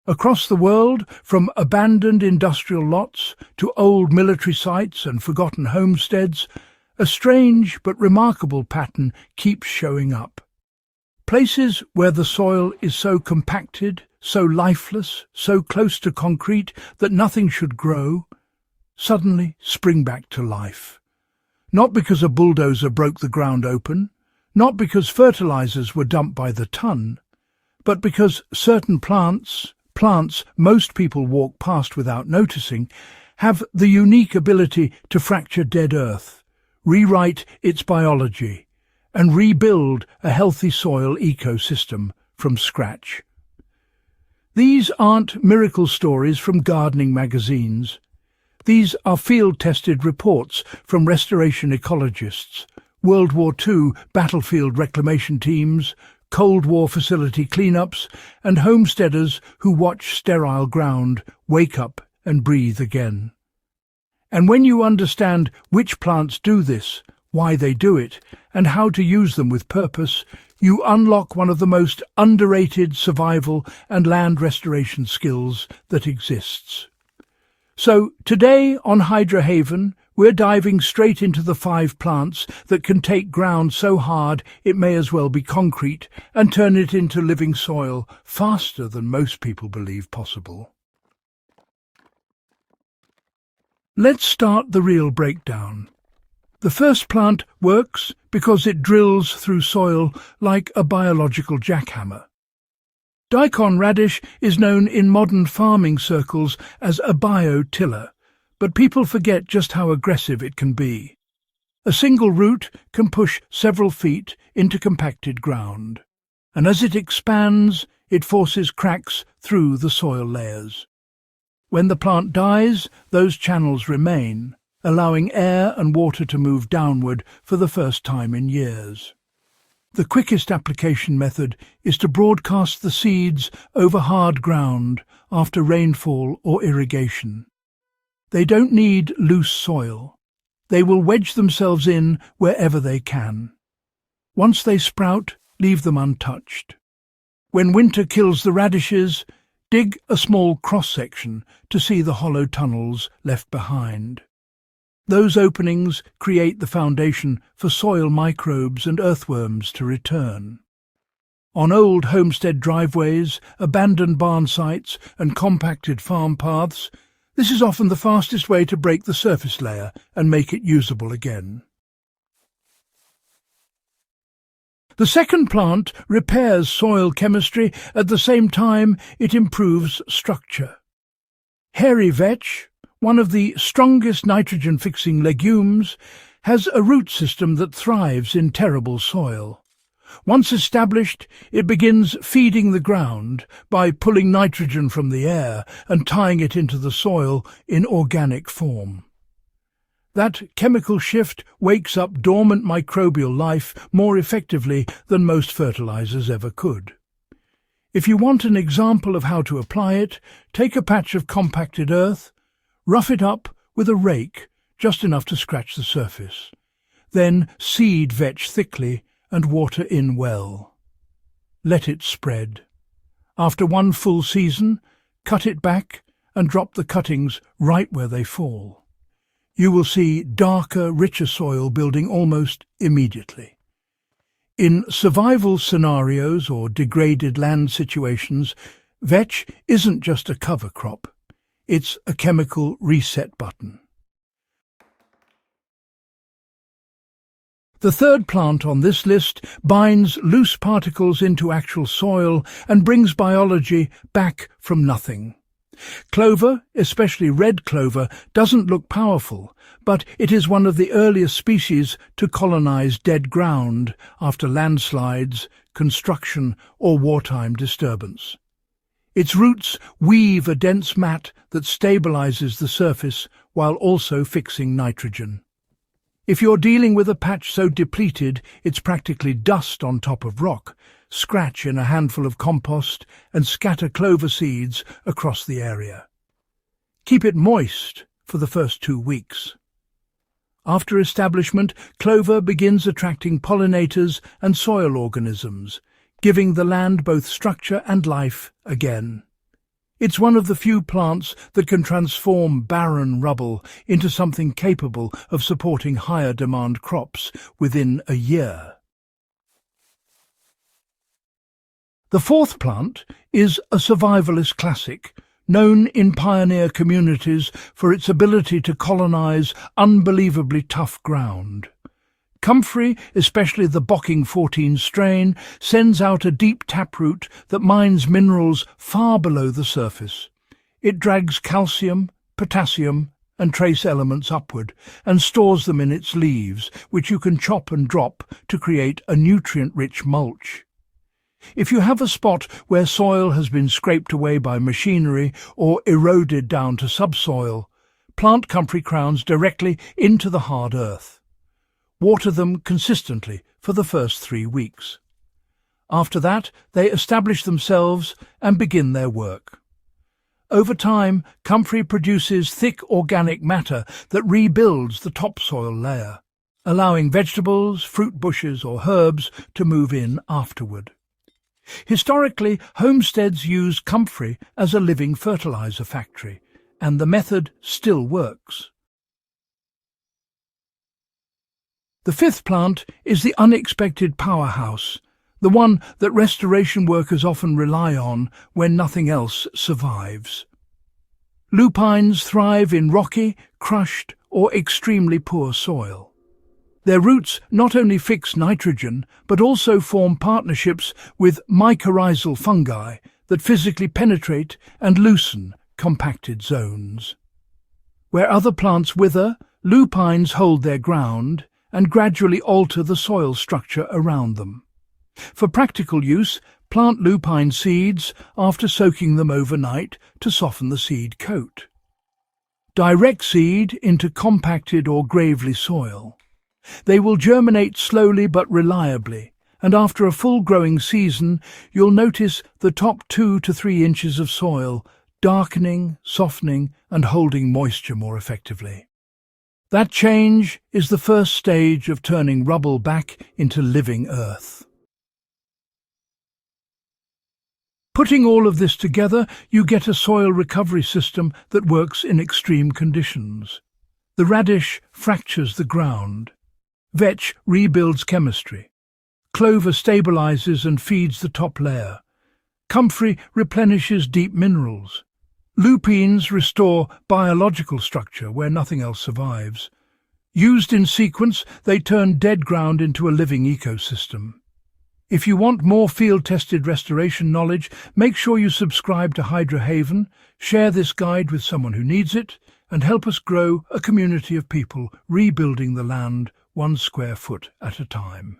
Across the world, from abandoned industrial lots to old military sites and forgotten homesteads, a strange but remarkable pattern keeps showing up. Places where the soil is so compacted, so lifeless, so close to concrete that nothing should grow, suddenly spring back to life. Not because a bulldozer broke the ground open, not because fertilizers were dumped by the ton, but because certain plants most people walk past without noticing, have the unique ability to fracture dead earth, rewrite its biology, and rebuild a healthy soil ecosystem from scratch. These aren't miracle stories from gardening magazines. These are field-tested reports from restoration ecologists, World War II battlefield reclamation teams, Cold War facility cleanups, and homesteaders who watch sterile ground wake up and breathe again. And when you understand which plants do this, why they do it, and how to use them with purpose, you unlock one of the most underrated survival and land restoration skills that exists. So today on Hydra Haven, we're diving straight into the 5 plants that can take ground so hard it may as well be concrete and turn it into living soil faster than most people believe possible. Let's start the real breakdown. The first plant works because it drills through soil like a biological jackhammer. Daikon radish is known in modern farming circles as a biotiller, but people forget just how aggressive it can be. A single root can push several feet into compacted ground, and as it expands, it forces cracks through the soil layers. When the plant dies, those channels remain, allowing air and water to move downward for the first time in years. The quickest application method is to broadcast the seeds over hard ground after rainfall or irrigation. They don't need loose soil. They will wedge themselves in wherever they can. Once they sprout, leave them untouched. When winter kills the radishes, dig a small cross-section to see the hollow tunnels left behind. Those openings create the foundation for soil microbes and earthworms to return. On old homestead driveways, abandoned barn sites, and compacted farm paths, this is often the fastest way to break the surface layer and make it usable again. The second plant repairs soil chemistry at the same time it improves structure. Hairy vetch, one of the strongest nitrogen-fixing legumes, has a root system that thrives in terrible soil. Once established, it begins feeding the ground by pulling nitrogen from the air and tying it into the soil in organic form. That chemical shift wakes up dormant microbial life more effectively than most fertilizers ever could. If you want an example of how to apply it, take a patch of compacted earth, rough it up with a rake, just enough to scratch the surface. Then seed vetch thickly and water in well. Let it spread. After one full season, cut it back and drop the cuttings right where they fall. You will see darker, richer soil building almost immediately. In survival scenarios or degraded land situations, vetch isn't just a cover crop. It's a chemical reset button. The third plant on this list binds loose particles into actual soil and brings biology back from nothing. Clover, especially red clover, doesn't look powerful, but it is one of the earliest species to colonize dead ground after landslides, construction, or wartime disturbance. Its roots weave a dense mat that stabilizes the surface while also fixing nitrogen. If you're dealing with a patch so depleted it's practically dust on top of rock, scratch in a handful of compost and scatter clover seeds across the area. Keep it moist for the first 2 weeks. After establishment, clover begins attracting pollinators and soil organisms, giving the land both structure and life again. It's one of the few plants that can transform barren rubble into something capable of supporting higher demand crops within a year. The fourth plant is a survivalist classic, known in pioneer communities for its ability to colonize unbelievably tough ground. Comfrey, especially the Bocking 14 strain, sends out a deep taproot that mines minerals far below the surface. It drags calcium, potassium, and trace elements upward and stores them in its leaves, which you can chop and drop to create a nutrient-rich mulch. If you have a spot where soil has been scraped away by machinery or eroded down to subsoil, plant comfrey crowns directly into the hard earth. Water them consistently for the first 3 weeks. After that, they establish themselves and begin their work. Over time, comfrey produces thick organic matter that rebuilds the topsoil layer, allowing vegetables, fruit bushes or herbs to move in afterward. Historically, homesteads used comfrey as a living fertilizer factory, and the method still works. The fifth plant is the unexpected powerhouse, the one that restoration workers often rely on when nothing else survives. Lupines thrive in rocky, crushed, or extremely poor soil. Their roots not only fix nitrogen, but also form partnerships with mycorrhizal fungi that physically penetrate and loosen compacted zones. Where other plants wither, lupines hold their ground and gradually alter the soil structure around them. For practical use, plant lupine seeds after soaking them overnight to soften the seed coat. Direct seed into compacted or gravelly soil. They will germinate slowly but reliably, and after a full growing season, you'll notice the top 2 to 3 inches of soil darkening, softening, and holding moisture more effectively. That change is the first stage of turning rubble back into living earth. Putting all of this together, you get a soil recovery system that works in extreme conditions. The radish fractures the ground. Vetch rebuilds chemistry. Clover stabilizes and feeds the top layer. Comfrey replenishes deep minerals. Lupines restore biological structure where nothing else survives. Used in sequence, they turn dead ground into a living ecosystem. If you want more field-tested restoration knowledge, make sure you subscribe to Hydra Haven, share this guide with someone who needs it, and help us grow a community of people rebuilding the land 1 square foot at a time.